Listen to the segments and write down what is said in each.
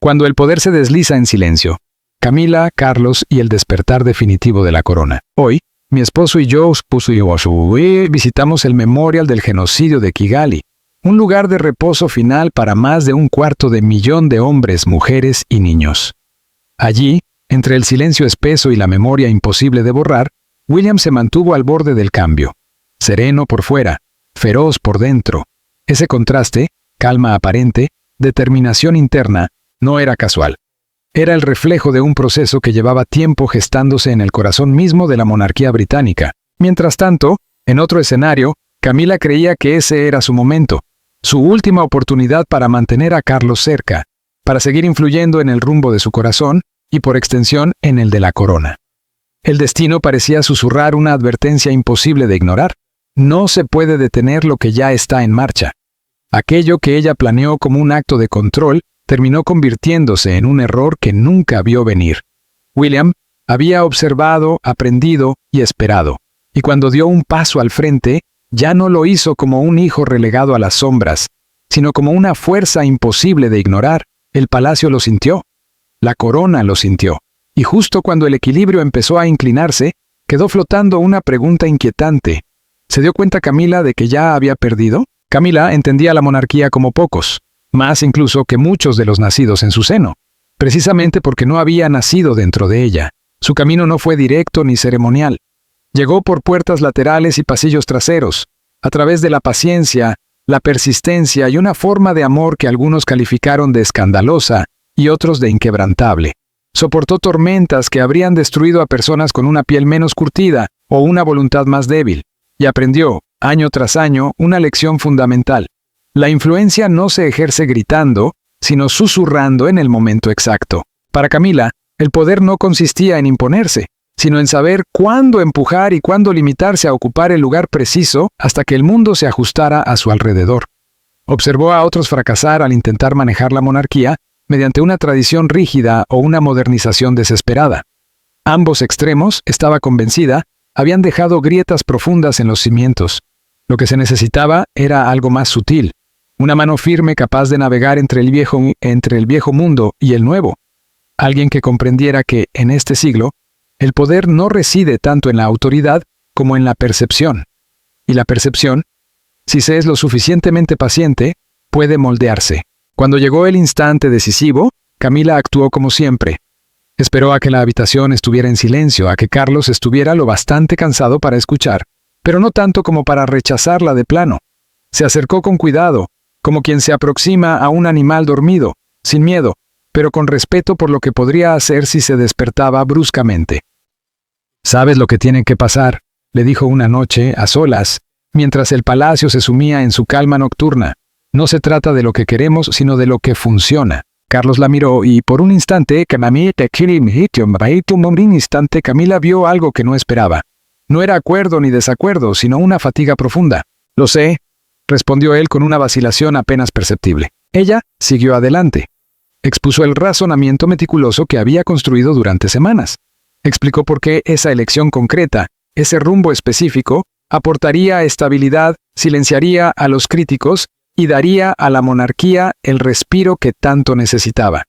Cuando el poder se desliza en silencio. Camila, Carlos y el despertar definitivo de la corona. Hoy, mi esposo y yo visitamos el memorial del genocidio de Kigali, un lugar de reposo final para más de 250.000 de hombres, mujeres y niños. Allí, entre el silencio espeso y la memoria imposible de borrar, William se mantuvo al borde del cambio. Sereno por fuera, feroz por dentro. Ese contraste, calma aparente, determinación interna, no era casual. Era el reflejo de un proceso que llevaba tiempo gestándose en el corazón mismo de la monarquía británica. Mientras tanto, en otro escenario, Camila creía que ese era su momento, su última oportunidad para mantener a Carlos cerca, para seguir influyendo en el rumbo de su corazón y por extensión en el de la corona. El destino parecía susurrar una advertencia imposible de ignorar. No se puede detener lo que ya está en marcha. Aquello que ella planeó como un acto de control terminó convirtiéndose en un error que nunca vio venir. William había observado, aprendido y esperado, y cuando dio un paso al frente, ya no lo hizo como un hijo relegado a las sombras, sino como una fuerza imposible de ignorar. El palacio lo sintió, la corona lo sintió, y justo cuando el equilibrio empezó a inclinarse, quedó flotando una pregunta inquietante. ¿Se dio cuenta Camila de que ya había perdido? Camila entendía la monarquía como pocos, más incluso que muchos de los nacidos en su seno, precisamente porque no había nacido dentro de ella. Su camino no fue directo ni ceremonial. Llegó por puertas laterales y pasillos traseros, a través de la paciencia, la persistencia y una forma de amor que algunos calificaron de escandalosa y otros de inquebrantable. Soportó tormentas que habrían destruido a personas con una piel menos curtida o una voluntad más débil, y aprendió, año tras año, una lección fundamental. La influencia no se ejerce gritando, sino susurrando en el momento exacto. Para Camila, el poder no consistía en imponerse, sino en saber cuándo empujar y cuándo limitarse a ocupar el lugar preciso hasta que el mundo se ajustara a su alrededor. Observó a otros fracasar al intentar manejar la monarquía mediante una tradición rígida o una modernización desesperada. Ambos extremos, estaba convencida, habían dejado grietas profundas en los cimientos. Lo que se necesitaba era algo más sutil, una mano firme capaz de navegar entre el viejo mundo y el nuevo. Alguien que comprendiera que, en este siglo, el poder no reside tanto en la autoridad como en la percepción. Y la percepción, si se es lo suficientemente paciente, puede moldearse. Cuando llegó el instante decisivo, Camila actuó como siempre. Esperó a que la habitación estuviera en silencio, a que Carlos estuviera lo bastante cansado para escuchar, pero no tanto como para rechazarla de plano. Se acercó con cuidado, como quien se aproxima a un animal dormido, sin miedo, pero con respeto por lo que podría hacer si se despertaba bruscamente. «¿Sabes lo que tiene que pasar?», le dijo una noche, a solas, mientras el palacio se sumía en su calma nocturna. «No se trata de lo que queremos, sino de lo que funciona». Carlos la miró y por un instante Camila vio algo que no esperaba. No era acuerdo ni desacuerdo, sino una fatiga profunda. «Lo sé», respondió él con una vacilación apenas perceptible. Ella siguió adelante. Expuso el razonamiento meticuloso que había construido durante semanas. Explicó por qué esa elección concreta, ese rumbo específico, aportaría estabilidad, silenciaría a los críticos y daría a la monarquía el respiro que tanto necesitaba.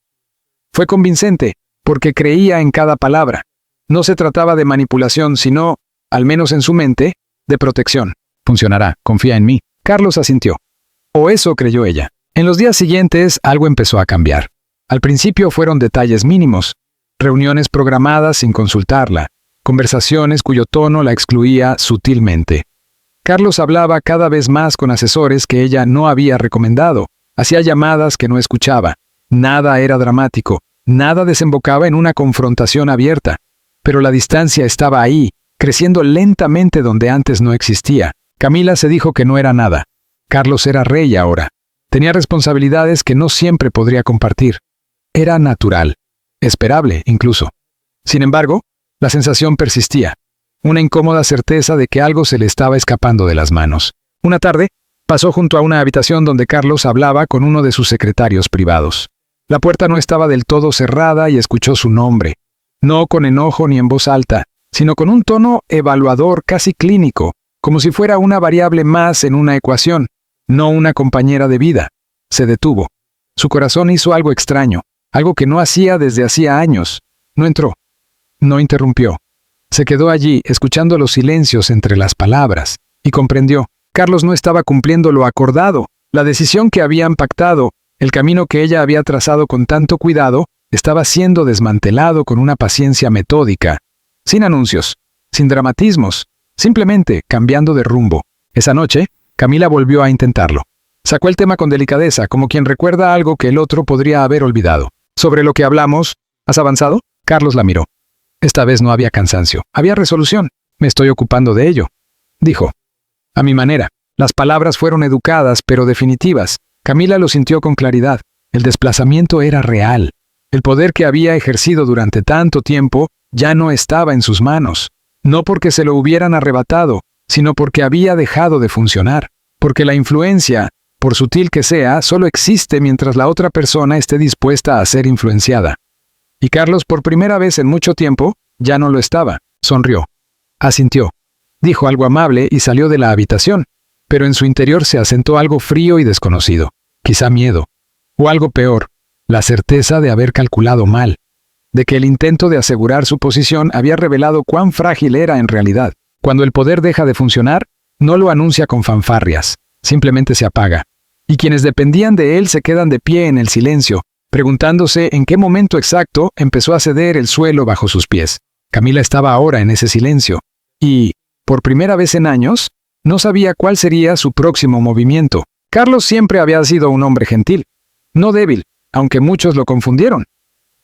Fue convincente, porque creía en cada palabra. No se trataba de manipulación, sino, al menos en su mente, de protección. «Funcionará, confía en mí». Carlos asintió. O eso creyó ella. En los días siguientes, algo empezó a cambiar. Al principio fueron detalles mínimos, reuniones programadas sin consultarla, conversaciones cuyo tono la excluía sutilmente. Carlos hablaba cada vez más con asesores que ella no había recomendado, hacía llamadas que no escuchaba. Nada era dramático, nada desembocaba en una confrontación abierta, pero la distancia estaba ahí, creciendo lentamente donde antes no existía. Camila se dijo que no era nada. Carlos era rey ahora. Tenía responsabilidades que no siempre podría compartir. Era natural, esperable incluso. Sin embargo, la sensación persistía. Una incómoda certeza de que algo se le estaba escapando de las manos. Una tarde, pasó junto a una habitación donde Carlos hablaba con uno de sus secretarios privados. La puerta no estaba del todo cerrada y escuchó su nombre. No con enojo ni en voz alta, sino con un tono evaluador casi clínico, como si fuera una variable más en una ecuación, no una compañera de vida. Se detuvo. Su corazón hizo algo extraño. algo que no hacía desde hacía años. No entró. No interrumpió. Se quedó allí, escuchando los silencios entre las palabras, y comprendió. Carlos no estaba cumpliendo lo acordado. La decisión que habían pactado, el camino que ella había trazado con tanto cuidado, estaba siendo desmantelado con una paciencia metódica, sin anuncios, sin dramatismos, simplemente cambiando de rumbo. Esa noche, Camila volvió a intentarlo. Sacó el tema con delicadeza, como quien recuerda algo que el otro podría haber olvidado. ¿Sobre lo que hablamos? ¿Has avanzado? Carlos la miró. Esta vez no había cansancio, había resolución. Me estoy ocupando de ello, dijo. A mi manera. Las palabras fueron educadas, pero definitivas. Camila lo sintió con claridad. El desplazamiento era real. El poder que había ejercido durante tanto tiempo ya no estaba en sus manos. No porque se lo hubieran arrebatado, sino porque había dejado de funcionar. Porque la influencia, por sutil que sea, solo existe mientras la otra persona esté dispuesta a ser influenciada. Y Carlos, por primera vez en mucho tiempo, ya no lo estaba. Sonrió. Asintió. Dijo algo amable y salió de la habitación, pero en su interior se asentó algo frío y desconocido. Quizá miedo. O algo peor, la certeza de haber calculado mal. De que el intento de asegurar su posición había revelado cuán frágil era en realidad. Cuando el poder deja de funcionar, no lo anuncia con fanfarrias, simplemente se apaga. Y quienes dependían de él se quedan de pie en el silencio, preguntándose en qué momento exacto empezó a ceder el suelo bajo sus pies. Camila estaba ahora en ese silencio, y, por primera vez en años, no sabía cuál sería su próximo movimiento. Carlos siempre había sido un hombre gentil, no débil, aunque muchos lo confundieron.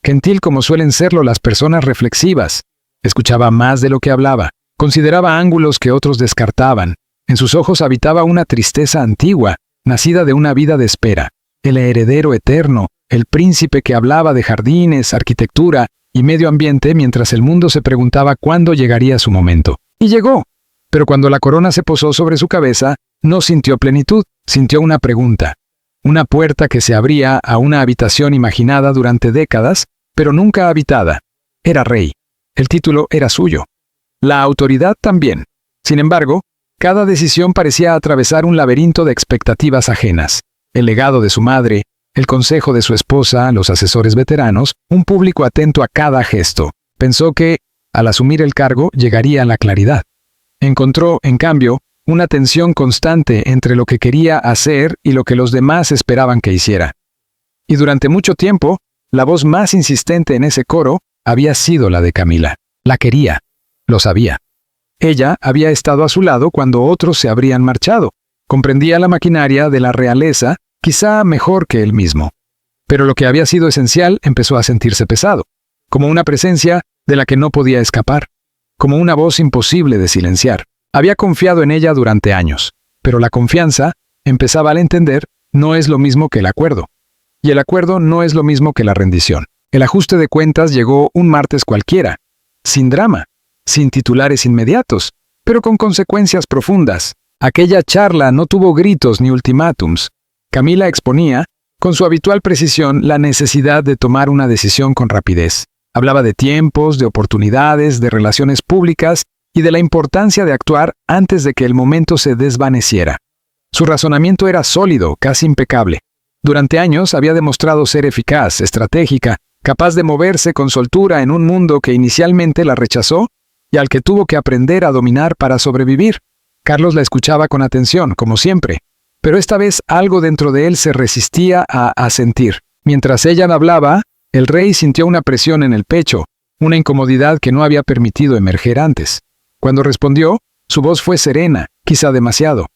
Gentil como suelen serlo las personas reflexivas. Escuchaba más de lo que hablaba, consideraba ángulos que otros descartaban. En sus ojos habitaba una tristeza antigua, nacida de una vida de espera. El heredero eterno, el príncipe que hablaba de jardines, arquitectura y medio ambiente mientras el mundo se preguntaba cuándo llegaría su momento. Y llegó. Pero cuando la corona se posó sobre su cabeza, no sintió plenitud, sintió una pregunta. Una puerta que se abría a una habitación imaginada durante décadas, pero nunca habitada. Era rey. El título era suyo. La autoridad también. Sin embargo, cada decisión parecía atravesar un laberinto de expectativas ajenas. El legado de su madre, el consejo de su esposa, los asesores veteranos, un público atento a cada gesto. Pensó que, al asumir el cargo, llegaría a la claridad. Encontró, en cambio, una tensión constante entre lo que quería hacer y lo que los demás esperaban que hiciera. Y durante mucho tiempo, la voz más insistente en ese coro había sido la de Camila. La quería. Lo sabía. Ella había estado a su lado cuando otros se habrían marchado. Comprendía la maquinaria de la realeza, quizá mejor que él mismo. Pero lo que había sido esencial empezó a sentirse pesado, como una presencia de la que no podía escapar, como una voz imposible de silenciar. Había confiado en ella durante años, pero la confianza, empezaba al entender, no es lo mismo que el acuerdo. Y el acuerdo no es lo mismo que la rendición. El ajuste de cuentas llegó un martes cualquiera, sin drama, sin titulares inmediatos, pero con consecuencias profundas. Aquella charla no tuvo gritos ni ultimátums. Camila exponía, con su habitual precisión, la necesidad de tomar una decisión con rapidez. Hablaba de tiempos, de oportunidades, de relaciones públicas y de la importancia de actuar antes de que el momento se desvaneciera. Su razonamiento era sólido, casi impecable. Durante años había demostrado ser eficaz, estratégica, capaz de moverse con soltura en un mundo que inicialmente la rechazó y al que tuvo que aprender a dominar para sobrevivir. Carlos la escuchaba con atención, como siempre, pero esta vez algo dentro de él se resistía a asentir. Mientras ella hablaba, el rey sintió una presión en el pecho, una incomodidad que no había permitido emerger antes. Cuando respondió, su voz fue serena, quizá demasiado.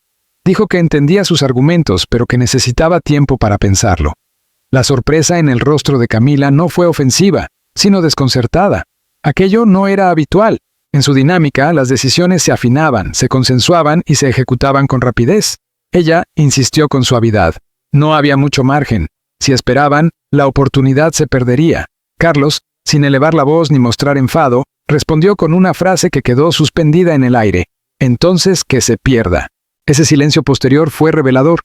Dijo que entendía sus argumentos, pero que necesitaba tiempo para pensarlo. La sorpresa en el rostro de Camila no fue ofensiva, sino desconcertada. Aquello no era habitual. En su dinámica, las decisiones se afinaban, se consensuaban y se ejecutaban con rapidez. Ella insistió con suavidad. No había mucho margen. Si esperaban, la oportunidad se perdería. Carlos, sin elevar la voz ni mostrar enfado, respondió con una frase que quedó suspendida en el aire. Entonces, que se pierda. Ese silencio posterior fue revelador.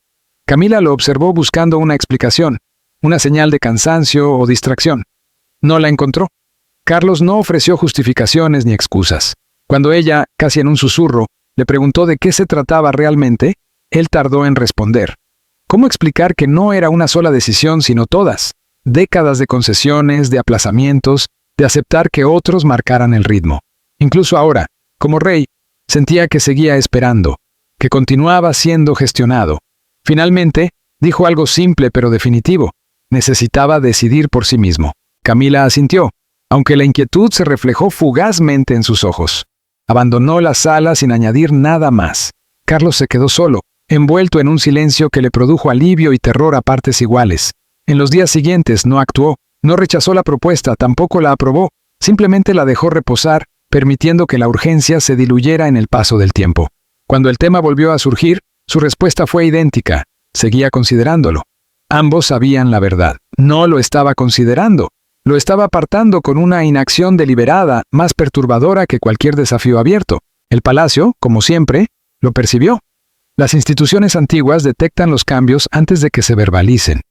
Camila lo observó buscando una explicación, una señal de cansancio o distracción. No la encontró. Carlos no ofreció justificaciones ni excusas. Cuando ella, casi en un susurro, le preguntó de qué se trataba realmente, él tardó en responder. ¿Cómo explicar que no era una sola decisión, sino todas? décadas de concesiones, de aplazamientos, de aceptar que otros marcaran el ritmo. Incluso ahora, como rey, sentía que seguía esperando, que continuaba siendo gestionado. Finalmente, dijo algo simple pero definitivo: necesitaba decidir por sí mismo. Camila asintió, aunque la inquietud se reflejó fugazmente en sus ojos. Abandonó la sala sin añadir nada más. Carlos se quedó solo, envuelto en un silencio que le produjo alivio y terror a partes iguales. En los días siguientes no actuó, no rechazó la propuesta, tampoco la aprobó, simplemente la dejó reposar, permitiendo que la urgencia se diluyera en el paso del tiempo. Cuando el tema volvió a surgir, su respuesta fue idéntica: seguía considerándolo. Ambos sabían la verdad. No lo estaba considerando. Lo estaba apartando con una inacción deliberada, más perturbadora que cualquier desafío abierto. El palacio, como siempre, lo percibió. Las instituciones antiguas detectan los cambios antes de que se verbalicen.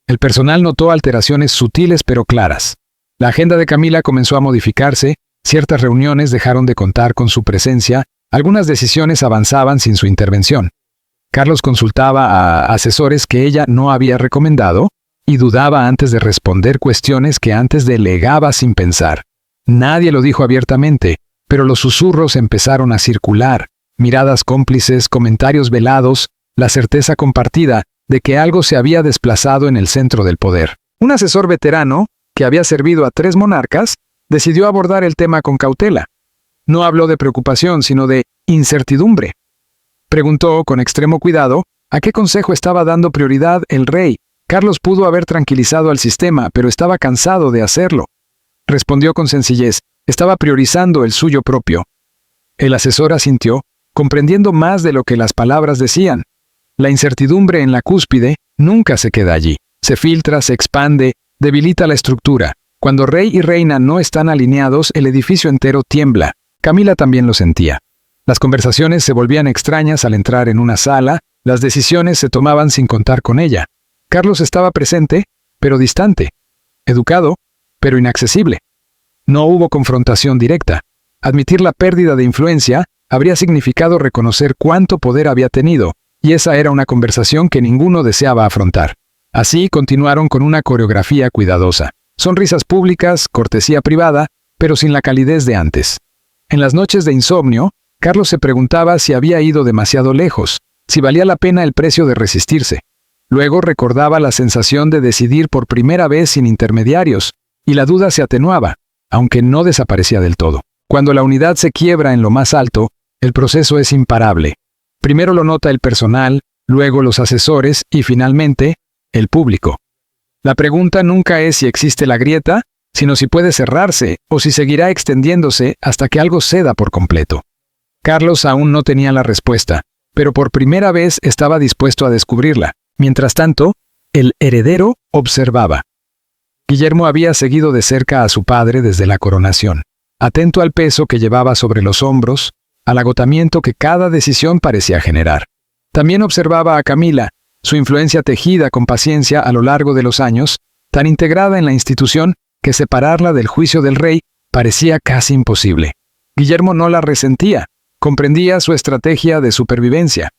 El personal notó alteraciones sutiles pero claras. La agenda de Camila comenzó a modificarse, ciertas reuniones dejaron de contar con su presencia, algunas decisiones avanzaban sin su intervención. Carlos consultaba a asesores que ella no había recomendado y dudaba antes de responder cuestiones que antes delegaba sin pensar. Nadie lo dijo abiertamente, pero los susurros empezaron a circular, miradas cómplices, comentarios velados, la certeza compartida de que algo se había desplazado en el centro del poder. Un asesor veterano, que había servido a 3 monarcas, decidió abordar el tema con cautela. No habló de preocupación, sino de incertidumbre. Preguntó con extremo cuidado a qué consejo estaba dando prioridad el rey. Carlos pudo haber tranquilizado al sistema, pero estaba cansado de hacerlo. Respondió con sencillez: estaba priorizando el suyo propio. El asesor asintió, comprendiendo más de lo que las palabras decían. La incertidumbre en la cúspide nunca se queda allí. Se filtra, se expande, debilita la estructura. Cuando rey y reina no están alineados, el edificio entero tiembla. Camila también lo sentía. Las conversaciones se volvían extrañas al entrar en una sala, las decisiones se tomaban sin contar con ella. Carlos estaba presente, pero distante. Educado, pero inaccesible. No hubo confrontación directa. Admitir la pérdida de influencia habría significado reconocer cuánto poder había tenido, y esa era una conversación que ninguno deseaba afrontar. Así continuaron con una coreografía cuidadosa. Sonrisas públicas, cortesía privada, pero sin la calidez de antes. En las noches de insomnio, Carlos se preguntaba si había ido demasiado lejos, si valía la pena el precio de resistirse. Luego recordaba la sensación de decidir por primera vez sin intermediarios, y la duda se atenuaba, aunque no desaparecía del todo. Cuando la unidad se quiebra en lo más alto, el proceso es imparable. Primero lo nota el personal, luego los asesores y finalmente, el público. La pregunta nunca es si existe la grieta, sino si puede cerrarse o si seguirá extendiéndose hasta que algo ceda por completo. Carlos aún no tenía la respuesta, pero por primera vez estaba dispuesto a descubrirla. Mientras tanto, el heredero observaba. Guillermo había seguido de cerca a su padre desde la coronación, atento al peso que llevaba sobre los hombros, al agotamiento que cada decisión parecía generar. También observaba a Camila, su influencia tejida con paciencia a lo largo de los años, tan integrada en la institución que separarla del juicio del rey parecía casi imposible. Guillermo no la resentía, comprendía su estrategia de supervivencia,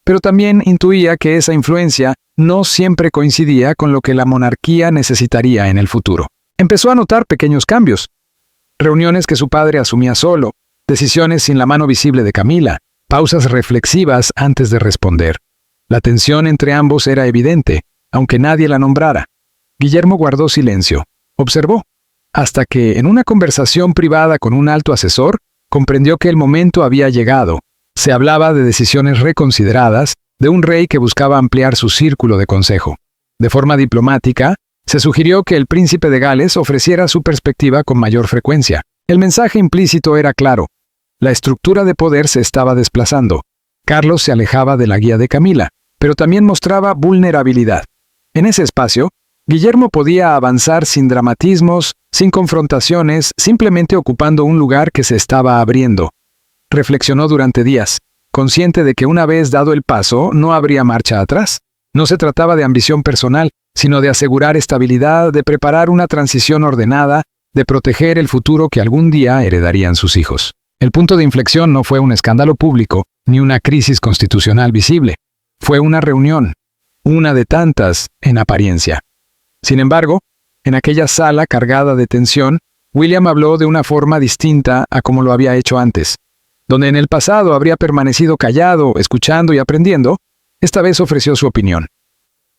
pero también intuía que esa influencia no siempre coincidía con lo que la monarquía necesitaría en el futuro. Empezó a notar pequeños cambios. Reuniones que su padre asumía solo, decisiones sin la mano visible de Camila, pausas reflexivas antes de responder. La tensión entre ambos era evidente, aunque nadie la nombrara. Guillermo guardó silencio, observó, hasta que, en una conversación privada con un alto asesor, comprendió que el momento había llegado. Se hablaba de decisiones reconsideradas, de un rey que buscaba ampliar su círculo de consejo. De forma diplomática, se sugirió que el príncipe de Gales ofreciera su perspectiva con mayor frecuencia. El mensaje implícito era claro. La estructura de poder se estaba desplazando. Carlos se alejaba de la guía de Camila, pero también mostraba vulnerabilidad. En ese espacio, Guillermo podía avanzar sin dramatismos, sin confrontaciones, simplemente ocupando un lugar que se estaba abriendo. Reflexionó durante días, consciente de que una vez dado el paso, no habría marcha atrás. No se trataba de ambición personal, sino de asegurar estabilidad, de preparar una transición ordenada, de proteger el futuro que algún día heredarían sus hijos. El punto de inflexión no fue un escándalo público, ni una crisis constitucional visible. Fue una reunión, una de tantas, en apariencia. Sin embargo, En aquella sala cargada de tensión, William habló de una forma distinta a como lo había hecho antes. Donde en el pasado habría permanecido callado, escuchando y aprendiendo, esta vez ofreció su opinión.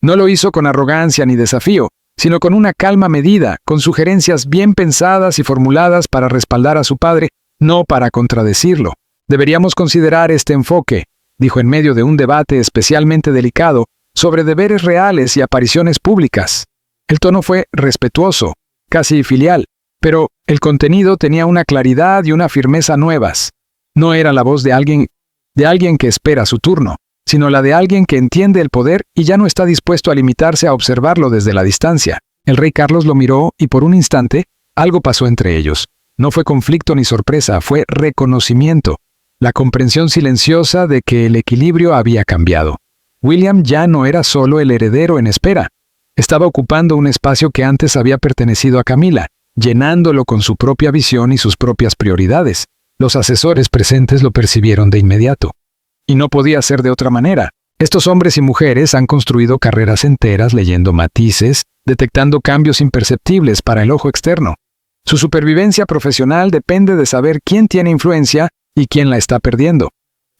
No lo hizo con arrogancia ni desafío, sino con una calma medida, con sugerencias bien pensadas y formuladas para respaldar a su padre, no para contradecirlo. Deberíamos considerar este enfoque, dijo en medio de un debate especialmente delicado, sobre deberes reales y apariciones públicas. El tono fue respetuoso, casi filial, pero el contenido tenía una claridad y una firmeza nuevas. No era la voz de alguien que espera su turno, sino la de alguien que entiende el poder y ya no está dispuesto a limitarse a observarlo desde la distancia. El rey Carlos lo miró y por un instante, algo pasó entre ellos. No fue conflicto ni sorpresa, fue reconocimiento. La comprensión silenciosa de que el equilibrio había cambiado. William ya no era solo el heredero en espera. Estaba ocupando un espacio que antes había pertenecido a Camila, llenándolo con su propia visión y sus propias prioridades. Los asesores presentes lo percibieron de inmediato. Y no podía ser de otra manera. Estos hombres y mujeres han construido carreras enteras leyendo matices, detectando cambios imperceptibles para el ojo externo. Su supervivencia profesional depende de saber quién tiene influencia y quién la está perdiendo.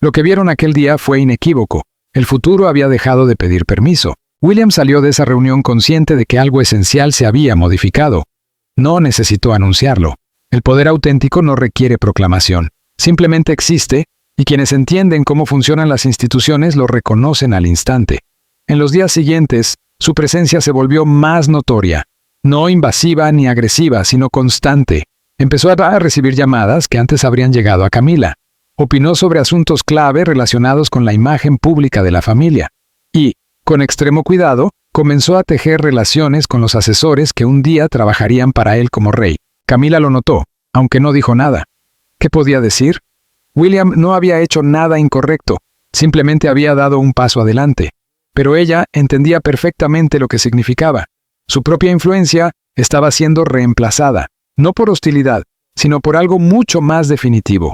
Lo que vieron aquel día fue inequívoco. El futuro había dejado de pedir permiso. William salió de esa reunión consciente de que algo esencial se había modificado. No necesitó anunciarlo. El poder auténtico no requiere proclamación. Simplemente existe, y quienes entienden cómo funcionan las instituciones lo reconocen al instante. En los días siguientes, su presencia se volvió más notoria. No invasiva ni agresiva, sino constante. Empezó a recibir llamadas que antes habrían llegado a Camila. Opinó sobre asuntos clave relacionados con la imagen pública de la familia. Y, con extremo cuidado, comenzó a tejer relaciones con los asesores que un día trabajarían para él como rey. Camila lo notó, aunque no dijo nada. ¿Qué podía decir? William no había hecho nada incorrecto, simplemente había dado un paso adelante. Pero ella entendía perfectamente lo que significaba. Su propia influencia estaba siendo reemplazada, no por hostilidad, sino por algo mucho más definitivo.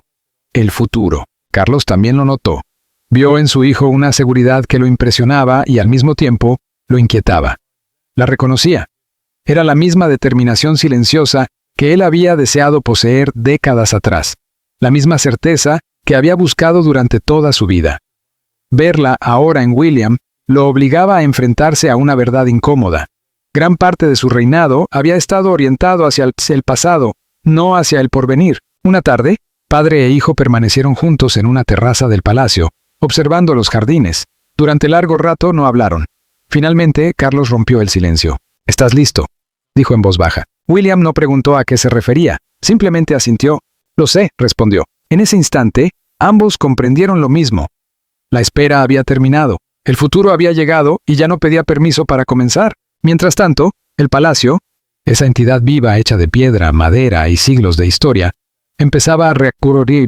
El futuro. Carlos también lo notó. Vio en su hijo una seguridad que lo impresionaba y al mismo tiempo lo inquietaba. La reconocía. Era la misma determinación silenciosa que él había deseado poseer décadas atrás. La misma certeza que había buscado durante toda su vida. Verla ahora en William lo obligaba a enfrentarse a una verdad incómoda. Gran parte de su reinado había estado orientado hacia el pasado, no hacia el porvenir. Una tarde, padre e hijo permanecieron juntos en una terraza del palacio, observando los jardines. Durante largo rato no hablaron. Finalmente, Carlos rompió el silencio. «¿Estás listo?», dijo en voz baja. William no preguntó a qué se refería, simplemente asintió. «Lo sé», respondió. En ese instante, ambos comprendieron lo mismo. La espera había terminado. El futuro había llegado y ya no pedía permiso para comenzar. Mientras tanto, el palacio, esa entidad viva hecha de piedra, madera y siglos de historia, empezaba a recurrir.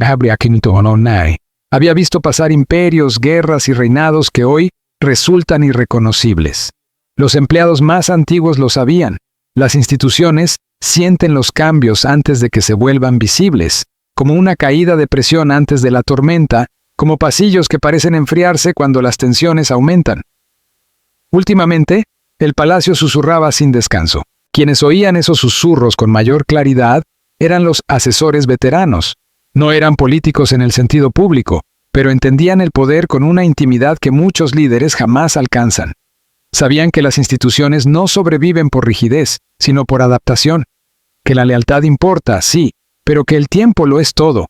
Había visto pasar imperios, guerras y reinados que hoy resultan irreconocibles. Los empleados más antiguos lo sabían. Las instituciones sienten los cambios antes de que se vuelvan visibles, como una caída de presión antes de la tormenta, como pasillos que parecen enfriarse cuando las tensiones aumentan. Últimamente, el palacio susurraba sin descanso. Quienes oían esos susurros con mayor claridad eran los asesores veteranos. No eran políticos en el sentido público, pero entendían el poder con una intimidad que muchos líderes jamás alcanzan. Sabían que las instituciones no sobreviven por rigidez, sino por adaptación. Que la lealtad importa, sí, pero que el tiempo lo es todo.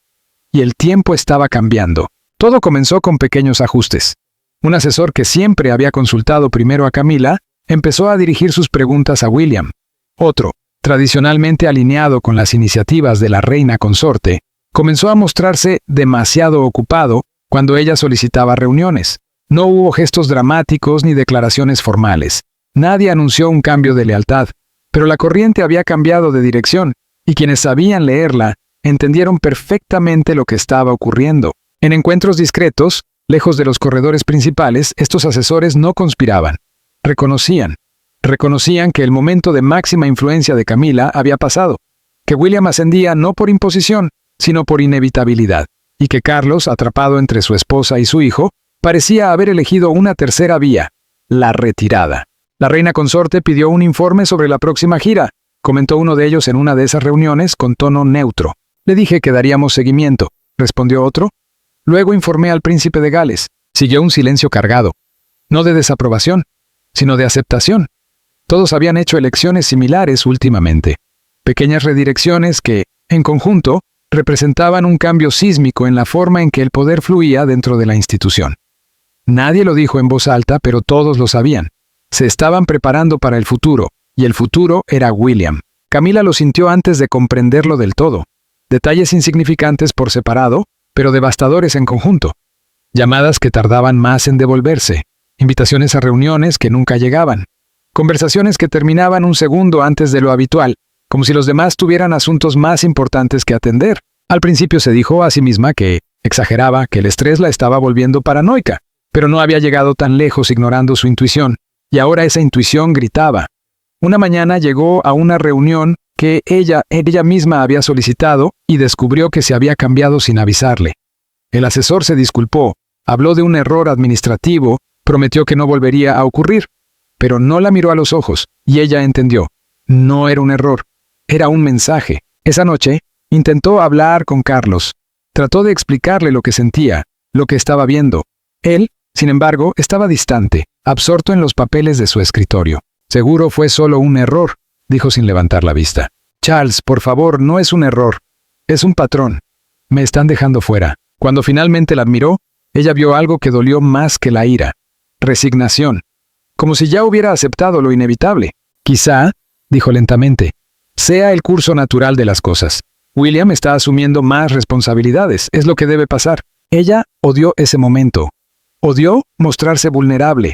Y el tiempo estaba cambiando. Todo comenzó con pequeños ajustes. Un asesor que siempre había consultado primero a Camila, empezó a dirigir sus preguntas a William. Otro, tradicionalmente alineado con las iniciativas de la reina consorte, comenzó a mostrarse demasiado ocupado cuando ella solicitaba reuniones. No hubo gestos dramáticos ni declaraciones formales. Nadie anunció un cambio de lealtad, pero la corriente había cambiado de dirección, y quienes sabían leerla entendieron perfectamente lo que estaba ocurriendo. En encuentros discretos, lejos de los corredores principales, estos asesores no conspiraban. Reconocían que el momento de máxima influencia de Camila había pasado, que William ascendía no por imposición, sino por inevitabilidad, y que Carlos, atrapado entre su esposa y su hijo, parecía haber elegido una tercera vía, la retirada. La reina consorte pidió un informe sobre la próxima gira, comentó uno de ellos en una de esas reuniones con tono neutro. Le dije que daríamos seguimiento, respondió otro. Luego informé al príncipe de Gales. Siguió un silencio cargado. No de desaprobación, sino de aceptación. Todos habían hecho elecciones similares últimamente. Pequeñas redirecciones que, en conjunto, representaban un cambio sísmico en la forma en que el poder fluía dentro de la institución. Nadie lo dijo en voz alta, pero todos lo sabían. Se estaban preparando para el futuro, y el futuro era William. Camila lo sintió antes de comprenderlo del todo. Detalles insignificantes por separado, pero devastadores en conjunto. Llamadas que tardaban más en devolverse, invitaciones a reuniones que nunca llegaban, conversaciones que terminaban un segundo antes de lo habitual, como si los demás tuvieran asuntos más importantes que atender. Al principio se dijo a sí misma que exageraba, que el estrés la estaba volviendo paranoica, pero no había llegado tan lejos ignorando su intuición, y ahora esa intuición gritaba. Una mañana llegó a una reunión que ella misma había solicitado y descubrió que se había cambiado sin avisarle. El asesor se disculpó, habló de un error administrativo, prometió que no volvería a ocurrir, pero no la miró a los ojos, y ella entendió. No era un error, era un mensaje. Esa noche, intentó hablar con Carlos. Trató de explicarle lo que sentía, lo que estaba viendo. Él, sin embargo, estaba distante, absorto en los papeles de su escritorio. Seguro fue solo un error, dijo sin levantar la vista. Charles, por favor, no es un error. Es un patrón. Me están dejando fuera. Cuando finalmente la admiró, ella vio algo que dolió más que la ira. Resignación. Como si ya hubiera aceptado lo inevitable. Quizá, dijo lentamente, sea el curso natural de las cosas. William está asumiendo más responsabilidades, es lo que debe pasar. Ella odió ese momento. Odió mostrarse vulnerable.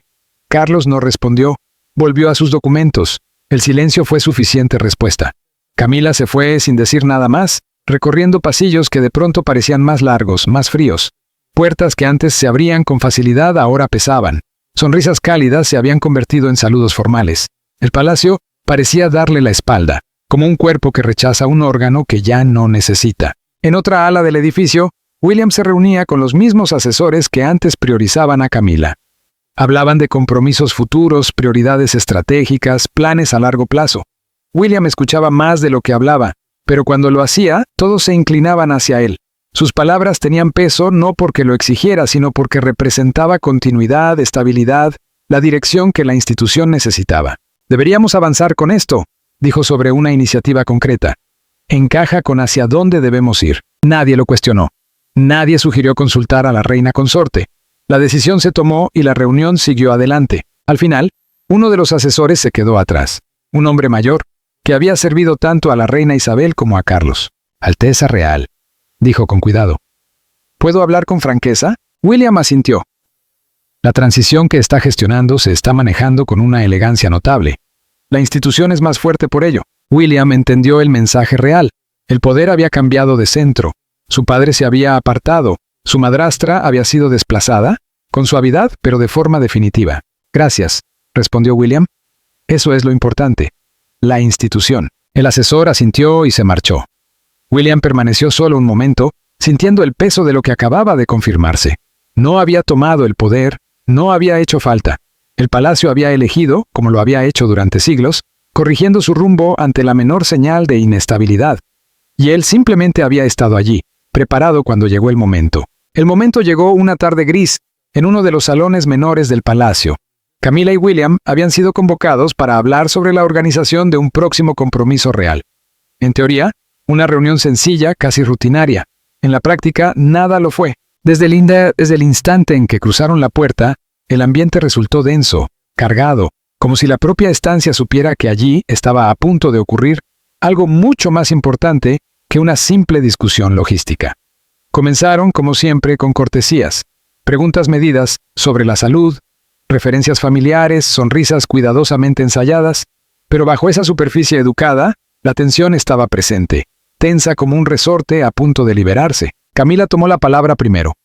Carlos no respondió. Volvió a sus documentos. El silencio fue suficiente respuesta. Camila se fue sin decir nada más, recorriendo pasillos que de pronto parecían más largos, más fríos. Puertas que antes se abrían con facilidad ahora pesaban. Sonrisas cálidas se habían convertido en saludos formales. El palacio parecía darle la espalda, como un cuerpo que rechaza un órgano que ya no necesita. En otra ala del edificio, William se reunía con los mismos asesores que antes priorizaban a Camila. Hablaban de compromisos futuros, prioridades estratégicas, planes a largo plazo. William escuchaba más de lo que hablaba, pero cuando lo hacía, todos se inclinaban hacia él. Sus palabras tenían peso no porque lo exigiera, sino porque representaba continuidad, estabilidad, la dirección que la institución necesitaba. Deberíamos avanzar con esto, dijo sobre una iniciativa concreta. Encaja con hacia dónde debemos ir. Nadie lo cuestionó. Nadie sugirió consultar a la reina consorte. La decisión se tomó y la reunión siguió adelante. Al final, uno de los asesores se quedó atrás. Un hombre mayor, que había servido tanto a la reina Isabel como a Carlos. Alteza Real, dijo con cuidado. ¿Puedo hablar con franqueza? William asintió. La transición que está gestionando se está manejando con una elegancia notable. La institución es más fuerte por ello. William entendió el mensaje real. El poder había cambiado de centro. Su padre se había apartado. Su madrastra había sido desplazada, con suavidad, pero de forma definitiva. Gracias, respondió William. Eso es lo importante. La institución. El asesor asintió y se marchó. William permaneció solo un momento, sintiendo el peso de lo que acababa de confirmarse. No había tomado el poder, no había hecho falta. El palacio había elegido, como lo había hecho durante siglos, corrigiendo su rumbo ante la menor señal de inestabilidad. Y él simplemente había estado allí, preparado cuando llegó el momento. El momento llegó una tarde gris, en uno de los salones menores del palacio. Camila y William habían sido convocados para hablar sobre la organización de un próximo compromiso real. En teoría, una reunión sencilla, casi rutinaria. En la práctica, nada lo fue. Desde el instante en que cruzaron la puerta, el ambiente resultó denso, cargado, como si la propia estancia supiera que allí estaba a punto de ocurrir algo mucho más importante que una simple discusión logística. Comenzaron, como siempre, con cortesías, preguntas medidas sobre la salud, referencias familiares, sonrisas cuidadosamente ensayadas, pero bajo esa superficie educada, la tensión estaba presente, tensa como un resorte a punto de liberarse. Camila tomó la palabra primero.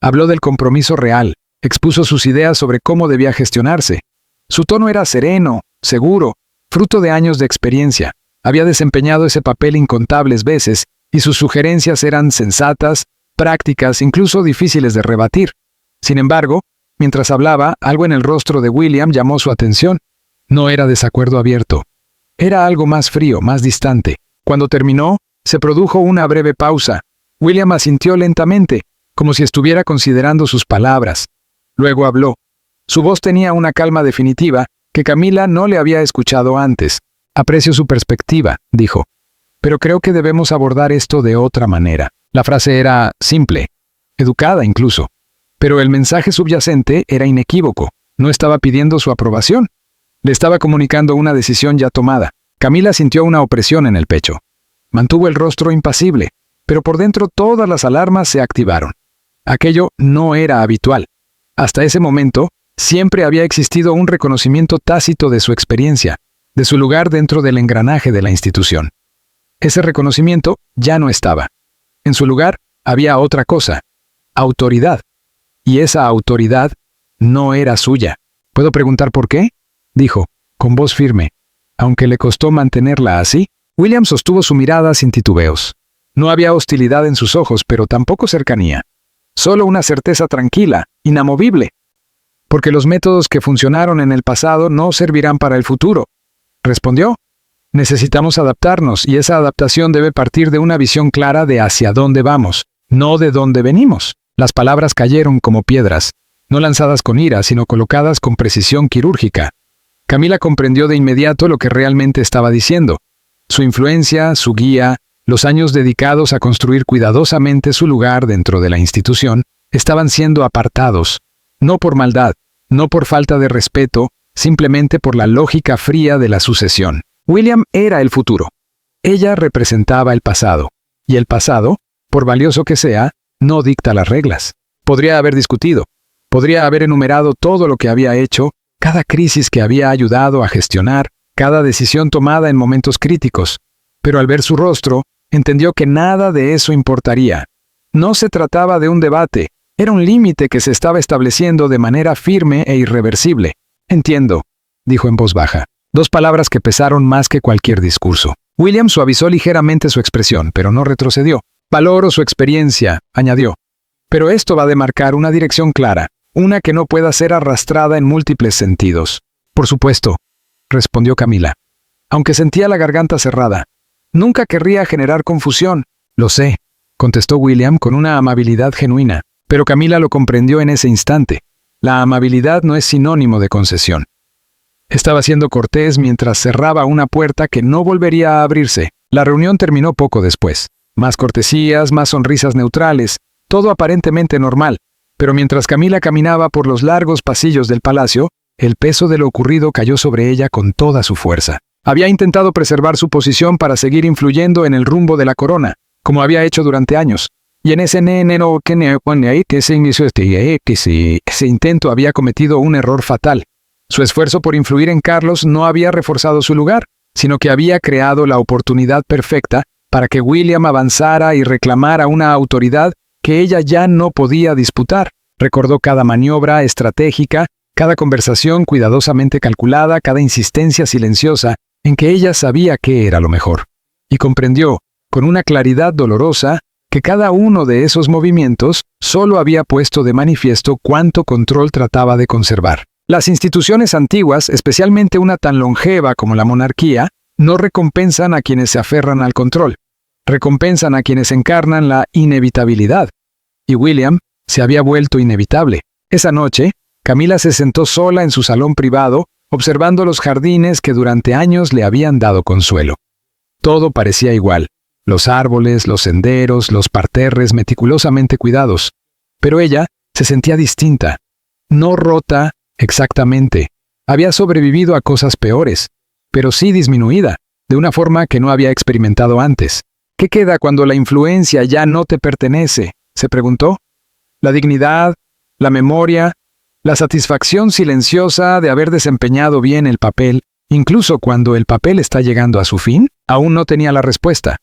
Habló del compromiso real, expuso sus ideas sobre cómo debía gestionarse. Su tono era sereno, seguro, fruto de años de experiencia. Había desempeñado ese papel incontables veces, y sus sugerencias eran sensatas, prácticas, incluso difíciles de rebatir. Sin embargo, mientras hablaba, algo en el rostro de William llamó su atención. No era desacuerdo abierto. Era algo más frío, más distante. Cuando terminó, se produjo una breve pausa. William asintió lentamente, como si estuviera considerando sus palabras. Luego habló. Su voz tenía una calma definitiva que Camila no le había escuchado antes. Aprecio su perspectiva, dijo. Pero creo que debemos abordar esto de otra manera. La frase era simple, educada incluso. Pero el mensaje subyacente era inequívoco. No estaba pidiendo su aprobación. Le estaba comunicando una decisión ya tomada. Camila sintió una opresión en el pecho. Mantuvo el rostro impasible, pero por dentro todas las alarmas se activaron. Aquello no era habitual. Hasta ese momento, siempre había existido un reconocimiento tácito de su experiencia, de su lugar dentro del engranaje de la institución. Ese reconocimiento ya no estaba. En su lugar había otra cosa, autoridad. Y esa autoridad no era suya. ¿Puedo preguntar por qué?, dijo, con voz firme. Aunque le costó mantenerla así, William sostuvo su mirada sin titubeos. No había hostilidad en sus ojos, pero tampoco cercanía. Solo una certeza tranquila, inamovible. Porque los métodos que funcionaron en el pasado no servirán para el futuro, respondió. Necesitamos adaptarnos, y esa adaptación debe partir de una visión clara de hacia dónde vamos, no de dónde venimos. Las palabras cayeron como piedras, no lanzadas con ira, sino colocadas con precisión quirúrgica. Camila comprendió de inmediato lo que realmente estaba diciendo. Su influencia, su guía, los años dedicados a construir cuidadosamente su lugar dentro de la institución, estaban siendo apartados, no por maldad, no por falta de respeto, simplemente por la lógica fría de la sucesión. William era el futuro. Ella representaba el pasado. Y el pasado, por valioso que sea, no dicta las reglas. Podría haber discutido. Podría haber enumerado todo lo que había hecho, cada crisis que había ayudado a gestionar, cada decisión tomada en momentos críticos. Pero al ver su rostro, entendió que nada de eso importaría. No se trataba de un debate, era un límite que se estaba estableciendo de manera firme e irreversible. Entiendo, dijo en voz baja. Dos palabras que pesaron más que cualquier discurso. William suavizó ligeramente su expresión, pero no retrocedió. Valoro su experiencia, añadió. Pero esto va a demarcar una dirección clara, una que no pueda ser arrastrada en múltiples sentidos. Por supuesto, respondió Camila. Aunque sentía la garganta cerrada. Nunca querría generar confusión. Lo sé, contestó William con una amabilidad genuina. Pero Camila lo comprendió en ese instante. La amabilidad no es sinónimo de concesión. Estaba siendo cortés mientras cerraba una puerta que no volvería a abrirse. La reunión terminó poco después. Más cortesías, más sonrisas neutrales, todo aparentemente normal. Pero mientras Camila caminaba por los largos pasillos del palacio, el peso de lo ocurrido cayó sobre ella con toda su fuerza. Había intentado preservar su posición para seguir influyendo en el rumbo de la corona, como había hecho durante años. Y en ese intento había cometido un error fatal. Su esfuerzo por influir en Carlos no había reforzado su lugar, sino que había creado la oportunidad perfecta para que William avanzara y reclamara una autoridad que ella ya no podía disputar. Recordó cada maniobra estratégica, cada conversación cuidadosamente calculada, cada insistencia silenciosa en que ella sabía qué era lo mejor. Y comprendió, con una claridad dolorosa, que cada uno de esos movimientos solo había puesto de manifiesto cuánto control trataba de conservar. Las instituciones antiguas, especialmente una tan longeva como la monarquía, no recompensan a quienes se aferran al control. Recompensan a quienes encarnan la inevitabilidad. Y William se había vuelto inevitable. Esa noche, Camila se sentó sola en su salón privado, observando los jardines que durante años le habían dado consuelo. Todo parecía igual. Los árboles, los senderos, los parterres meticulosamente cuidados. Pero ella se sentía distinta. No rota, exactamente. Había sobrevivido a cosas peores, pero sí disminuida, de una forma que no había experimentado antes. ¿Qué queda cuando la influencia ya no te pertenece?, se preguntó. La dignidad, la memoria, la satisfacción silenciosa de haber desempeñado bien el papel, incluso cuando el papel está llegando a su fin. Aún no tenía la respuesta,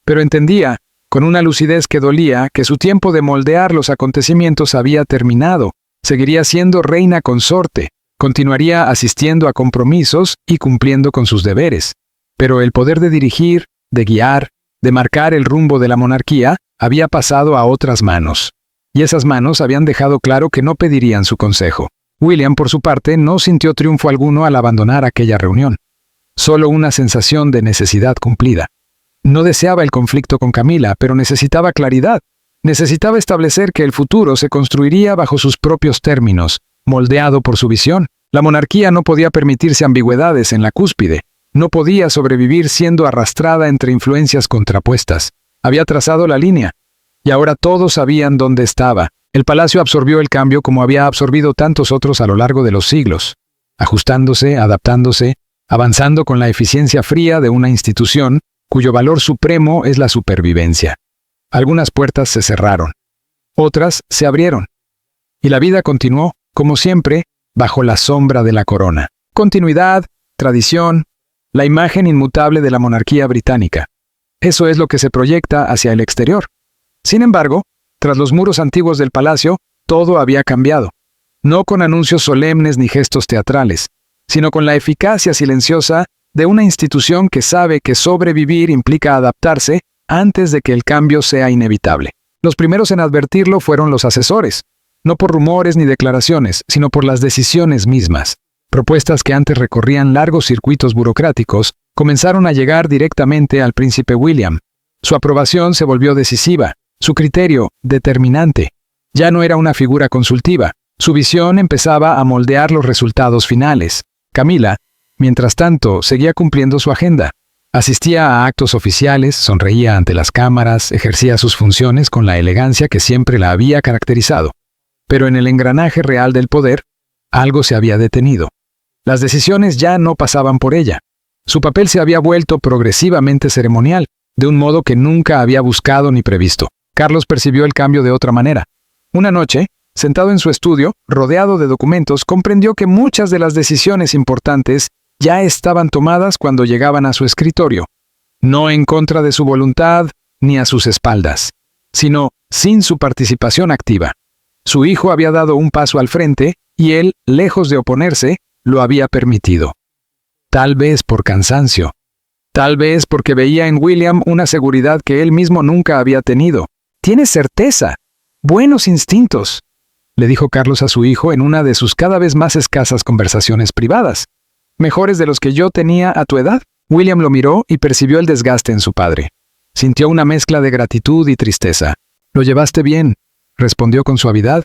pero entendía, con una lucidez que dolía, que su tiempo de moldear los acontecimientos había terminado. Seguiría siendo reina consorte, continuaría asistiendo a compromisos y cumpliendo con sus deberes. Pero el poder de dirigir, de guiar, de marcar el rumbo de la monarquía, había pasado a otras manos. Y esas manos habían dejado claro que no pedirían su consejo. William, por su parte, no sintió triunfo alguno al abandonar aquella reunión. Solo una sensación de necesidad cumplida. No deseaba el conflicto con Camila, pero necesitaba claridad. Necesitaba establecer que el futuro se construiría bajo sus propios términos, moldeado por su visión. La monarquía no podía permitirse ambigüedades en la cúspide. No podía sobrevivir siendo arrastrada entre influencias contrapuestas. Había trazado la línea. Y ahora todos sabían dónde estaba. El palacio absorbió el cambio como había absorbido tantos otros a lo largo de los siglos, ajustándose, adaptándose, avanzando con la eficiencia fría de una institución cuyo valor supremo es la supervivencia. Algunas puertas se cerraron. Otras se abrieron. Y la vida continuó, como siempre, bajo la sombra de la corona. Continuidad, tradición, la imagen inmutable de la monarquía británica. Eso es lo que se proyecta hacia el exterior. Sin embargo, tras los muros antiguos del palacio, todo había cambiado. No con anuncios solemnes ni gestos teatrales, sino con la eficacia silenciosa de una institución que sabe que sobrevivir implica adaptarse antes de que el cambio sea inevitable. Los primeros en advertirlo fueron los asesores, no por rumores ni declaraciones, sino por las decisiones mismas. Propuestas que antes recorrían largos circuitos burocráticos comenzaron a llegar directamente al príncipe William. Su aprobación se volvió decisiva, su criterio determinante. Ya no era una figura consultiva, su visión empezaba a moldear los resultados finales. Camila, mientras tanto, seguía cumpliendo su agenda. Asistía a actos oficiales, sonreía ante las cámaras, ejercía sus funciones con la elegancia que siempre la había caracterizado. Pero en el engranaje real del poder, algo se había detenido. Las decisiones ya no pasaban por ella. Su papel se había vuelto progresivamente ceremonial, de un modo que nunca había buscado ni previsto. Carlos percibió el cambio de otra manera. Una noche, sentado en su estudio, rodeado de documentos, comprendió que muchas de las decisiones importantes ya estaban tomadas cuando llegaban a su escritorio. No en contra de su voluntad ni a sus espaldas, sino sin su participación activa. Su hijo había dado un paso al frente y él, lejos de oponerse, lo había permitido. Tal vez por cansancio. Tal vez porque veía en William una seguridad que él mismo nunca había tenido. «Tienes certeza, buenos instintos», le dijo Carlos a su hijo en una de sus cada vez más escasas conversaciones privadas. «¿Mejores de los que yo tenía a tu edad?» William lo miró y percibió el desgaste en su padre. Sintió una mezcla de gratitud y tristeza. «Lo llevaste bien», respondió con suavidad.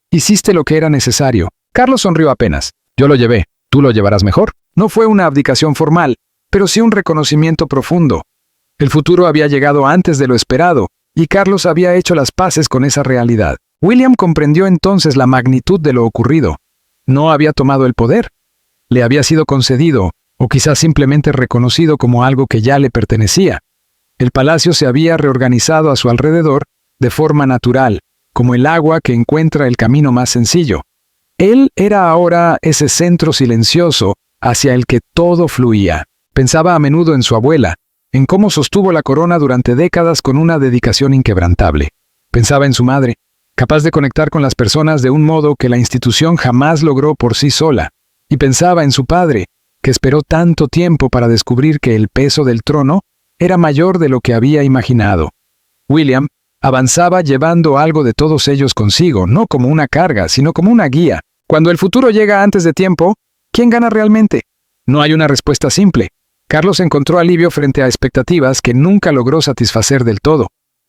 «Hiciste lo que era necesario». Carlos sonrió apenas. «Yo lo llevé, tú lo llevarás mejor». No fue una abdicación formal, pero sí un reconocimiento profundo. El futuro había llegado antes de lo esperado, y Carlos había hecho las paces con esa realidad. William comprendió entonces la magnitud de lo ocurrido. No había tomado el poder. Le había sido concedido, o quizás simplemente reconocido como algo que ya le pertenecía. El palacio se había reorganizado a su alrededor de forma natural, como el agua que encuentra el camino más sencillo. Él era ahora ese centro silencioso hacia el que todo fluía. Pensaba a menudo en su abuela, en cómo sostuvo la corona durante décadas con una dedicación inquebrantable. Pensaba en su madre, capaz de conectar con las personas de un modo que la institución jamás logró por sí sola. Y pensaba en su padre, que esperó tanto tiempo para descubrir que el peso del trono era mayor de lo que había imaginado. William avanzaba llevando algo de todos ellos consigo, no como una carga, sino como una guía. Cuando el futuro llega antes de tiempo, ¿quién gana realmente? No hay una respuesta simple. Carlos encontró alivio frente a expectativas que nunca logró satisfacer del todo.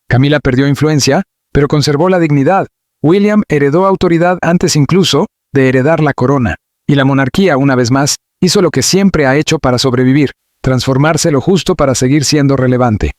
Camila perdió influencia, pero conservó la dignidad. William heredó autoridad antes incluso de heredar la corona. Y la monarquía, una vez más, hizo lo que siempre ha hecho para sobrevivir, transformarse lo justo para seguir siendo relevante.